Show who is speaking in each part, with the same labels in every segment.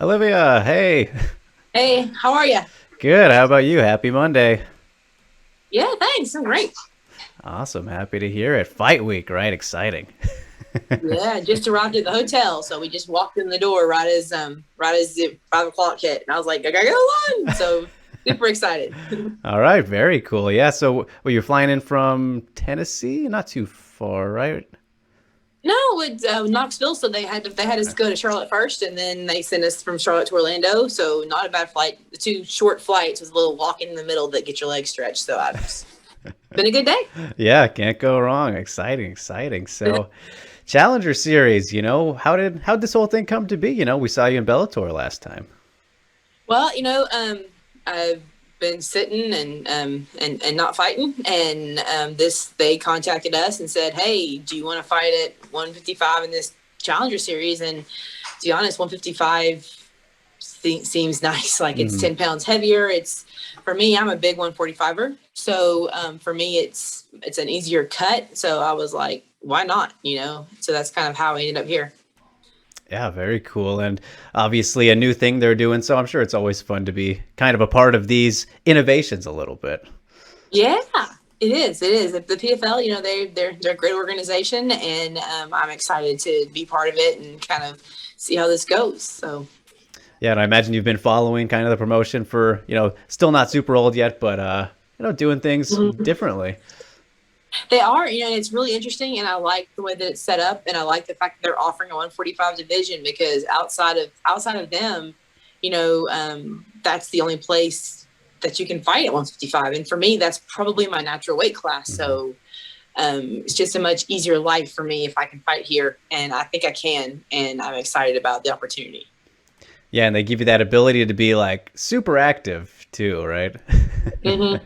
Speaker 1: Olivia, hey.
Speaker 2: Hey, how are you?
Speaker 1: Good. How about you? Happy Monday.
Speaker 2: Yeah, thanks. I'm great.
Speaker 1: Awesome. Happy to hear it. Fight week, right? Exciting.
Speaker 2: Yeah, just arrived at the hotel, so we just walked in the door right as the 5 o'clock hit, and I was like, I gotta go on. So super excited.
Speaker 1: All right. Very cool. Yeah. So, well, you're flying in from Tennessee? Not too far, right?
Speaker 2: No, it's Knoxville, so they had us go to Charlotte first, and then they sent us from Charlotte to Orlando. So not a bad flight. The two short flights was a little walk in the middle that get your legs stretched. So it's been a good day.
Speaker 1: Yeah. Can't go wrong. Exciting. Exciting. So, Challenger Series. How did this whole thing come to be? We saw you in Bellator last time.
Speaker 2: Well, I've been sitting and not fighting, and this they contacted us and said, "Hey, do you want to fight at 155 in this Challenger Series?" And to be honest, 155 seems nice. Like it's
Speaker 1: Mhm.
Speaker 2: 10 pounds heavier. It's for me. I'm a big 145er, so for me, it's an easier cut. So I was like, why not? So that's kind of how I ended up here.
Speaker 1: Yeah, very cool. And obviously a new thing they're doing. So I'm sure it's always fun to be kind of a part of these innovations a little bit.
Speaker 2: Yeah, it is. It is. The PFL, they're a great organization, and I'm excited to be part of it and kind of see how this goes. So
Speaker 1: Yeah, and I imagine you've been following kind of the promotion for, still not super old yet, but doing things
Speaker 2: Mhm.
Speaker 1: differently.
Speaker 2: They are, it's really interesting, and I like the way that it's set up, and I like the fact that they're offering a 145 division because outside of them, that's the only place that you can fight at 155, and for me, that's probably my natural weight class.
Speaker 1: Hmm.
Speaker 2: So it's just a much easier life for me if I can fight here, and I think I can, and I'm excited about the opportunity.
Speaker 1: Yeah, and they give you that ability to be like super active too, right?
Speaker 2: Hmm.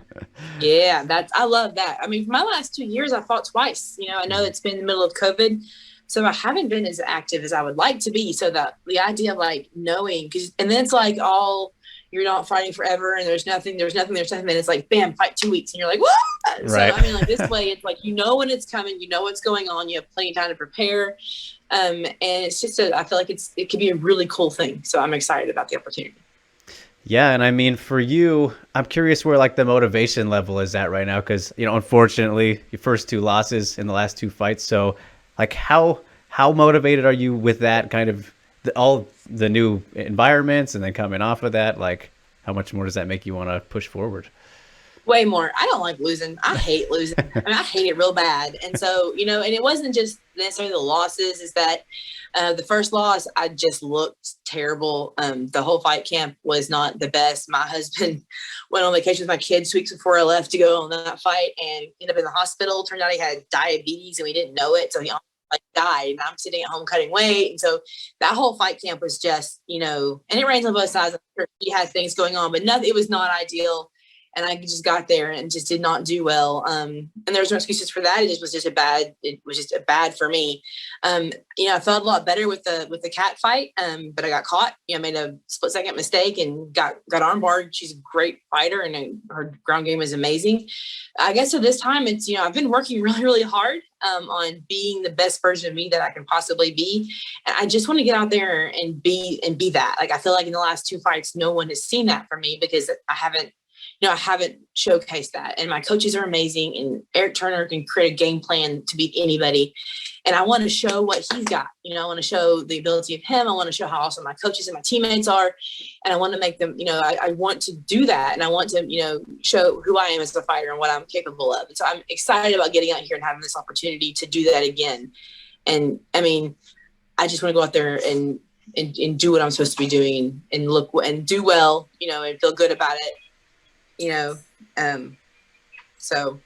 Speaker 2: Yeah, I love that. I mean, for my last 2 years, I fought twice. I know it's been the middle of COVID, so I haven't been as active as I would like to be. So the idea of like knowing, and then it's like all you're not fighting forever, and there's nothing, and it's like bam, fight 2 weeks, and you're like what? So
Speaker 1: Right.
Speaker 2: I mean, like this way, it's like when it's coming, you know what's going on, you have plenty of time to prepare, and it's just I feel like it could be a really cool thing. So I'm excited about the opportunity.
Speaker 1: Yeah, and I mean for you, I'm curious where like the motivation level is at right now because unfortunately, your first two losses in the last two fights. So, like, how motivated are you with that kind of all the new environments and then coming off of that? Like, how much more does that make you want to push forward?
Speaker 2: Way more. I don't like losing. I hate losing. I mean, I hate it real bad. And so, and it wasn't just necessarily the losses, is that the first loss, I just looked terrible. The whole fight camp was not the best. My husband went on vacation with my kids 2 weeks before I left to go on that fight and ended up in the hospital. Turned out he had diabetes and we didn't know it. So he almost like died. And I'm sitting at home cutting weight. And so that whole fight camp was just, and it rains on both sides. I'm sure he had things going on, but nothing, it was not ideal, and I just got there and just did not do well. And there's no excuses for that. It was just a bad for me. I felt a lot better with the cat fight, but I got caught. I made a split second mistake and got armbarred. She's a great fighter, and her ground game is amazing. I guess so this time it's I've been working really really hard on being the best version of me that I can possibly be, and I just want to get out there and be that. Like I feel like in the last two fights, no one has seen that from me because I haven't showcased that. And my coaches are amazing. And Eric Turner can create a game plan to beat anybody. And I want to show what he's got. I want to show the ability of him. I want to show how awesome my coaches and my teammates are. And I want to make them, I want to do that. And I want to, show who I am as a fighter and what I'm capable of. And so I'm excited about getting out here and having this opportunity to do that again. And I mean, I just want to go out there and do what I'm supposed to be doing and look and do well, and feel good about it, you know. Um, so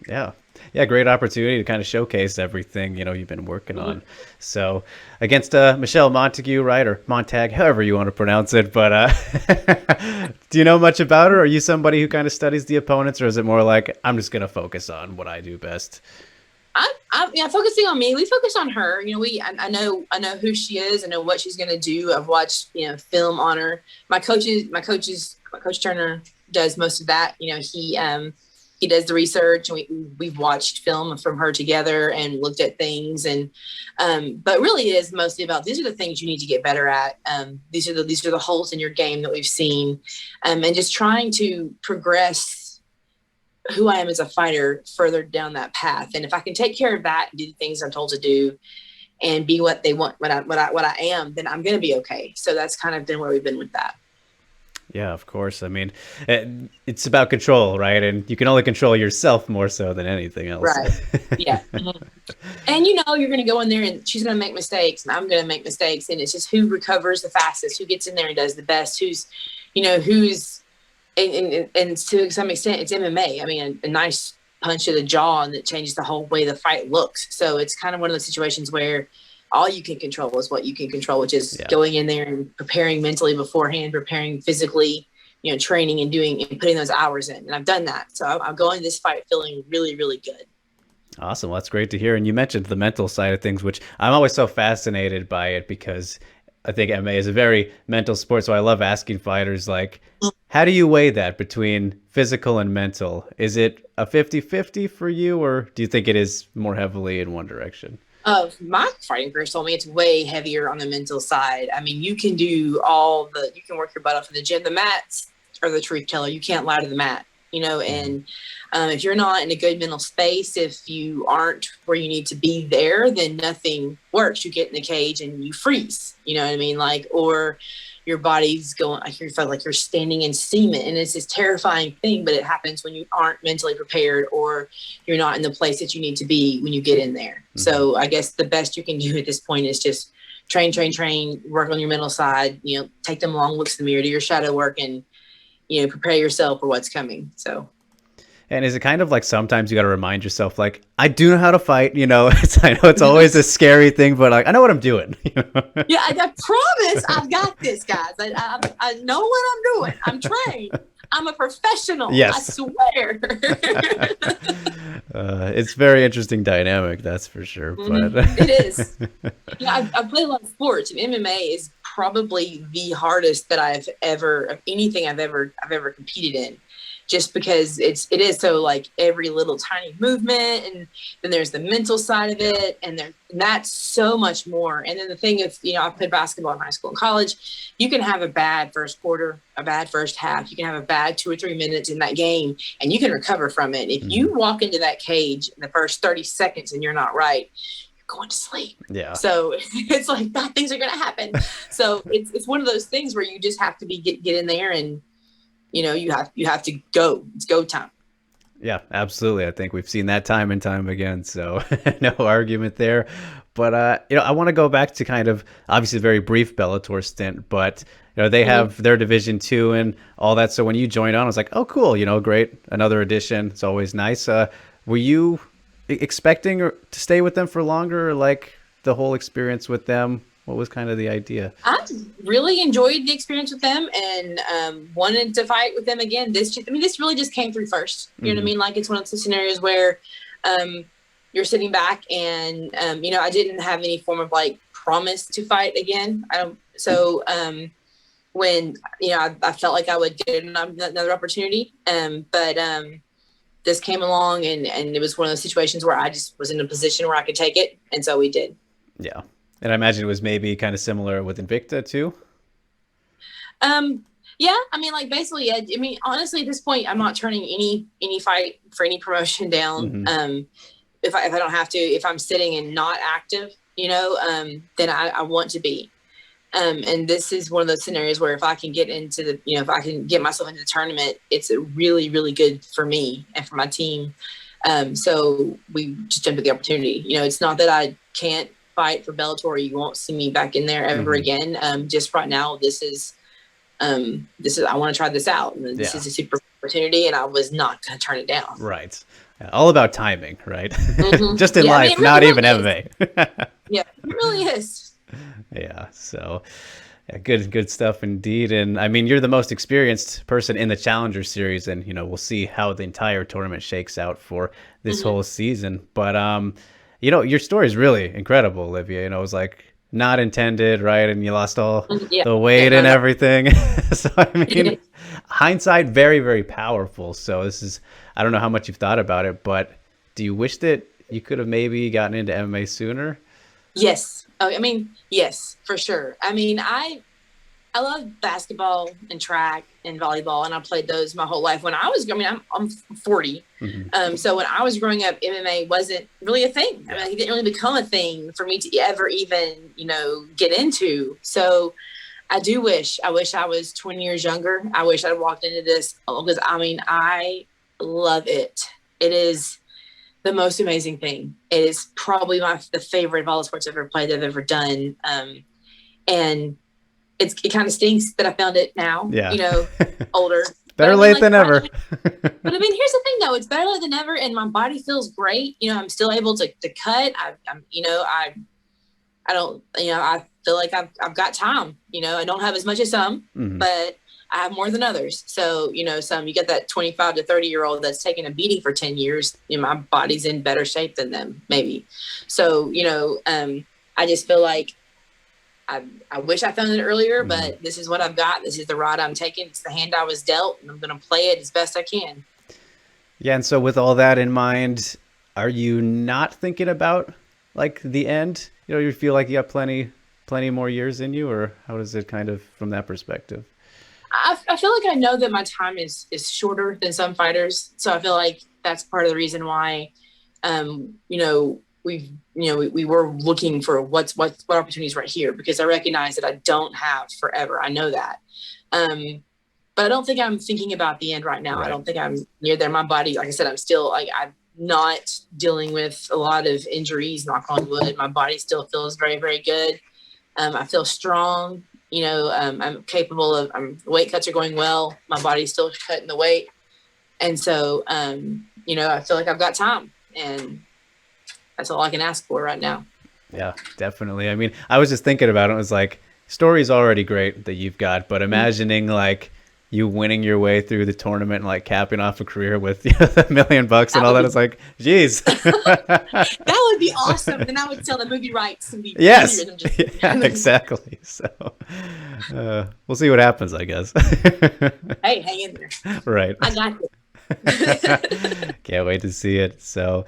Speaker 1: Yeah. Yeah, great opportunity to kind of showcase everything, you've been working on. So, against Michelle Montague, right? Or Montag, however you want to pronounce it. But do you know much about her? Are you somebody who kind of studies the opponents, or is it more like, I'm just going to focus on what I do best?
Speaker 2: I'm focusing on me. We focus on her. I know who she is. I know what she's going to do. I've watched, film on her. My coach Turner does most of that. He he does the research, and we've watched film from her together and looked at things. And but really, it is mostly about, these are the things you need to get better at. These are the holes in your game that we've seen, and just trying to progress who I am as a fighter further down that path. And if I can take care of that and do the things I'm told to do and be what they want, what I am, then I'm going to be okay. So that's kind of been where we've been with that.
Speaker 1: Yeah, of course. I mean, it's about control, right? And you can only control yourself more so than anything else.
Speaker 2: Right. Yeah. And you're going to go in there and she's going to make mistakes and I'm going to make mistakes. And it's just who recovers the fastest, who gets in there and does the best, who's, and to some extent it's MMA. I mean, a nice punch to the jaw and that changes the whole way the fight looks. So it's kind of one of those situations where all you can control is what you can control, which is going in there and preparing mentally beforehand, preparing physically, training and putting those hours in. And I've done that. So I'm going to this fight feeling really, really good.
Speaker 1: Awesome. Well, that's great to hear. And you mentioned the mental side of things, which I'm always so fascinated by it because I think MMA is a very mental sport. So I love asking fighters, like, how do you weigh that between physical and mental? Is it a 50-50 for you, or do you think it is more heavily in one direction?
Speaker 2: My fighting career told me it's way heavier on the mental side. I mean, you can do you can work your butt off in the gym. The mats are the truth teller. You can't lie to the mat, and if you're not in a good mental space, if you aren't where you need to be there, then nothing works. You get in the cage and you freeze, you know what I mean? Or your body's going, you feel like you're standing in cement, and it's this terrifying thing, but it happens when you aren't mentally prepared or you're not in the place that you need to be when you get in there. Mm-hmm. So I guess the best you can do at this point is just train, work on your mental side, take them long looks in the mirror, do your shadow work, and, prepare yourself for what's coming. So.
Speaker 1: And is it kind of like sometimes you got to remind yourself, like, I do know how to fight, I know it's always a scary thing, but like, I know what I'm doing.
Speaker 2: Yeah, I promise I've got this, guys. I know what I'm doing. I'm trained. I'm a professional. Yes. I swear.
Speaker 1: It's very interesting dynamic, that's for sure.
Speaker 2: Mm-hmm.
Speaker 1: But
Speaker 2: it is. Yeah, I play a lot of sports, and MMA is probably the hardest that I've ever competed in. Just because it is so like every little tiny movement, and then there's the mental side of it, and that's so much more. And then the thing is, I played basketball in high school and college. You can have a bad first quarter, a bad first half. You can have a bad 2 or 3 minutes in that game, and you can recover from it. If you walk into that cage in the first 30 seconds and you're not right, you're going to sleep. Yeah. So it's like bad things are going to happen. So it's one of those things where you just have to get in there and. You have to go. It's go time.
Speaker 1: Yeah, absolutely. I think we've seen that time and time again. So no argument there. But, I want to go back to kind of obviously a very brief Bellator stint, but, they have their Division 2 and all that. So when you joined on, I was like, oh, cool. Great. Another addition. It's always nice. Were you expecting to stay with them for longer, or like the whole experience with them? What was kind of the idea?
Speaker 2: I really enjoyed the experience with them and wanted to fight with them again. This really just came through first. You know what I mean? Like, it's one of those scenarios where you're sitting back and, I didn't have any form of like promise to fight again. When, I felt like I would get another opportunity. But this came along and it was one of those situations where I just was in a position where I could take it. And so we did.
Speaker 1: Yeah. And I imagine it was maybe kind of similar with Invicta too.
Speaker 2: Yeah. I mean, like basically, honestly, at this point, I'm not turning any fight for any promotion down. Mm-hmm. If I don't have to, if I'm sitting and not active, then I want to be. And this is one of those scenarios where if I can get into if I can get myself into the tournament, it's really, really good for me and for my team. So we just jumped at the opportunity. It's not that I can't fight for Bellator. You won't see me back in there ever again. Just right now, this is I want to try this out. And this is a super opportunity, and I was not going to turn it down.
Speaker 1: Right. All about timing, right? Mm-hmm. Just in life, really, not even MMA.
Speaker 2: Yeah, it really is.
Speaker 1: Yeah. So, good stuff indeed. And I mean, you're the most experienced person in the Challenger Series, and we'll see how the entire tournament shakes out for this whole season. But your story is really incredible, Olivia. It was like not intended, right? And you lost all the weight and everything. So, I mean, hindsight, very, very powerful. So this is, I don't know how much you've thought about it, but do you wish that you could have maybe gotten into MMA sooner?
Speaker 2: Yes. Oh, I mean, yes, for sure. I mean, I love basketball and track and volleyball, and I played those my whole life. When I was, I mean, I'm 40,
Speaker 1: Hmm.
Speaker 2: so when I was growing up, MMA wasn't really a thing. I
Speaker 1: Yeah.
Speaker 2: mean, it didn't really become a thing for me to ever even, get into. So I wish I was 20 years younger. I wish I'd walked into this because I mean, I love it. It is the most amazing thing. It is probably the favorite of all the sports I've ever played, I've ever done. And it kind of stinks that I found it now,
Speaker 1: Yeah.
Speaker 2: older. But I
Speaker 1: Better
Speaker 2: mean,
Speaker 1: late
Speaker 2: like,
Speaker 1: than ever.
Speaker 2: but I mean, here's the thing though, it's better late than never, and my body feels great. I'm still able to cut. I don't, I feel like I've got time. I don't have as much as some,
Speaker 1: Hmm.
Speaker 2: but I have more than others. So, you get that 25 to 30-year-old that's taken a beating for 10 years. My body's in better shape than them, maybe. So, I just feel like I wish I found it earlier,
Speaker 1: Hmm.
Speaker 2: but this is what I've got. This is the ride I'm taking. It's the hand I was dealt, and I'm going to play it as best I can.
Speaker 1: Yeah, and so with all that in mind, are you not thinking about like the end? You feel like you got plenty more years in you, or how does it kind of from that perspective?
Speaker 2: I feel like I know that my time is shorter than some fighters, so I feel like that's part of the reason why, we were looking for what opportunities right here, because I recognize that I don't have forever. I know that, but I don't think I'm thinking about the end right now. I
Speaker 1: Right.
Speaker 2: don't think I'm near there. My body, like I said, I'm still like I'm not dealing with a lot of injuries. Knock on wood. My body still feels very very good. I feel strong. I'm capable of. Weight cuts are going well. My body's still cutting the weight, and so I feel like I've got time, and that's all I can ask for right now.
Speaker 1: Yeah, definitely. I mean, I was just thinking about it. It was like story's already great that you've got, but
Speaker 2: Mhm.
Speaker 1: imagining like you winning your way through the tournament and like capping off a career with $1 million and
Speaker 2: That
Speaker 1: all
Speaker 2: would
Speaker 1: that.
Speaker 2: be
Speaker 1: It's like, geez.
Speaker 2: that would be awesome. Then I would sell the movie rights and be
Speaker 1: Yes.
Speaker 2: millionaires. I'm just
Speaker 1: Yeah, exactly. So we'll see what happens, I guess.
Speaker 2: hey, hang in there.
Speaker 1: Right.
Speaker 2: I got it.
Speaker 1: Can't wait to see it. So,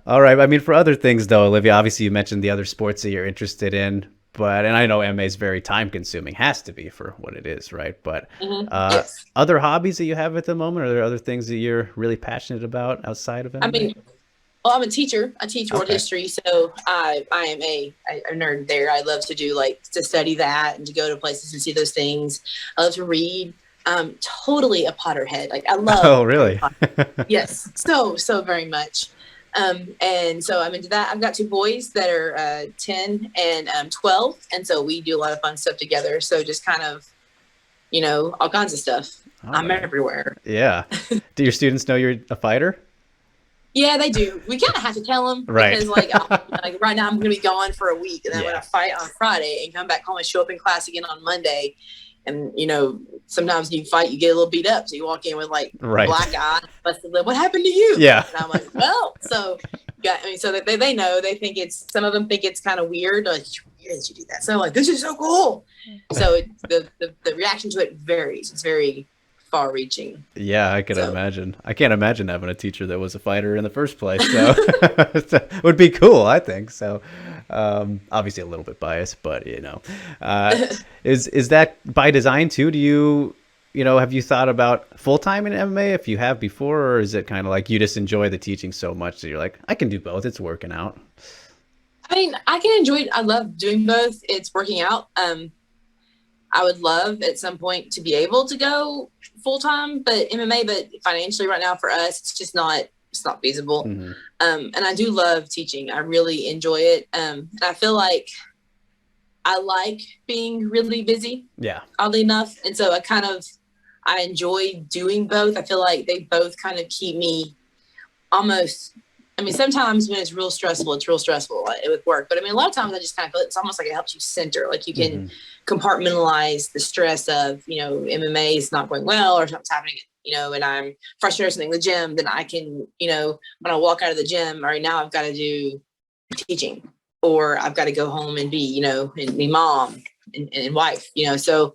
Speaker 1: all right. I mean, for other things though, Olivia, obviously you mentioned the other sports that you're interested in, but and I know MMA is very time consuming, has to be for what it is, right? But uh,
Speaker 2: Yes.
Speaker 1: other hobbies that you have at the moment, are there other things that you're really passionate about outside of
Speaker 2: I
Speaker 1: MMA?
Speaker 2: mean, well, I'm a teacher. I teach world
Speaker 1: Okay.
Speaker 2: history, so I am a nerd there. I love to do like to study that and to go to places and see those things. I love to read. I'm totally a Potterhead. Like I love
Speaker 1: Oh,
Speaker 2: Harry
Speaker 1: really?
Speaker 2: Potter. Yes, so very much. And so I'm into that. I've got two boys that are 10 and 12, and so we do a lot of fun stuff together. So just kind of all kinds of stuff.
Speaker 1: All
Speaker 2: I'm
Speaker 1: right.
Speaker 2: everywhere.
Speaker 1: Yeah. Do your students know you're a fighter?
Speaker 2: Yeah, they do. We kind of have to tell them
Speaker 1: Right.
Speaker 2: because, like right now, I'm going to be gone for a week, and then I'm going
Speaker 1: Yeah.
Speaker 2: to fight on Friday and come back home and show up in class again on Monday. And sometimes you fight, you get a little beat up, so you walk in with like
Speaker 1: Right.
Speaker 2: black eye, busted lip. What happened to you?
Speaker 1: Yeah.
Speaker 2: And I'm like, well, so yeah. I mean, so they know. They think some of them think it's kind of weird. Like, it's weird that you do that. So I'm like, this is so cool. So the reaction to it varies. It's very far reaching.
Speaker 1: Yeah, I could
Speaker 2: So
Speaker 1: imagine. I can't imagine having a teacher that was a fighter in the first place. So it would be cool, I think. So obviously a little bit biased, but uh, is that by design too? Do have you thought about full time in MMA if you have before, or is it kind of like you just enjoy the teaching so much that you're like, I can do both. It's working out.
Speaker 2: I mean, I can enjoy it. I love doing both. It's working out. I would love at some point to be able to go full time, but MMA, but financially right now for us, it's not feasible.
Speaker 1: Hmm.
Speaker 2: And I do love teaching. I really enjoy it. I feel like I like being really busy,
Speaker 1: Yeah.
Speaker 2: oddly enough. And so I enjoy doing both. I feel like they both kind of keep me almost. I mean, sometimes when it's real stressful with work. But I mean, a lot of times I just kind of feel it's almost like it helps you center. Like you can
Speaker 1: Hmm.
Speaker 2: compartmentalize the stress of, MMA is not going well or something's happening, and I'm frustrated or something in the gym. Then I can, when I walk out of the gym, all right, now I've got to do teaching, or I've got to go home and be, and be mom and wife, So,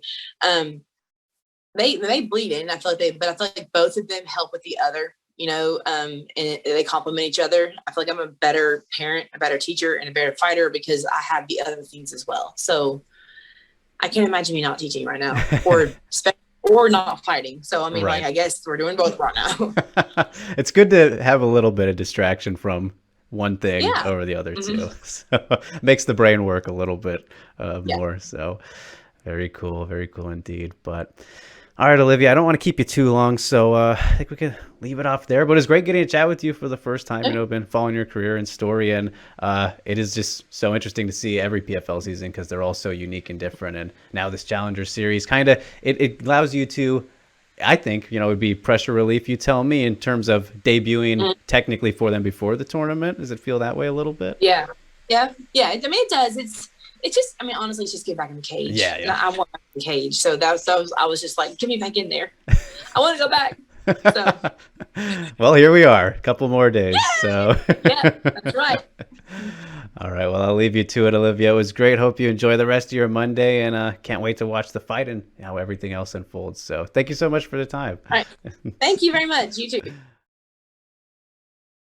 Speaker 2: they bleed in. I feel like but I feel like both of them help with the other, and they complement each other. I feel like I'm a better parent, a better teacher, and a better fighter because I have the other things as well. So I can't imagine me not teaching right now, or not fighting. So I mean,
Speaker 1: Right.
Speaker 2: like, I guess we're doing both right now.
Speaker 1: It's good to have a little bit of distraction from one thing
Speaker 2: Yeah.
Speaker 1: over the other
Speaker 2: Mm-hmm.
Speaker 1: too. So makes the brain work a little bit
Speaker 2: Yeah.
Speaker 1: more. So very cool indeed. But all right, Olivia, I don't want to keep you too long, so I think we can leave it off there. But it's great getting to chat with you for the first time. Been following your career and story, and it is just so interesting to see every PFL season because they're all so unique and different. And now this Challenger Series kind of it allows you to, I think, it would be pressure relief. You tell me in terms of debuting technically for them before the tournament. Does it feel that way a little bit?
Speaker 2: Yeah. Yeah. Yeah. I mean, it does. It's just, I mean, honestly, it's just get back in the cage.
Speaker 1: Yeah, yeah.
Speaker 2: I want back in the cage. So I was just like, get me back in there. I want to go back. So.
Speaker 1: Well, here we are, a couple more days. Yay! So
Speaker 2: yeah, that's right.
Speaker 1: All right. Well, I'll leave you to it, Olivia. It was great. Hope you enjoy the rest of your Monday, and can't wait to watch the fight and how everything else unfolds. So thank you so much for the time.
Speaker 2: All right. Thank you very much. You too.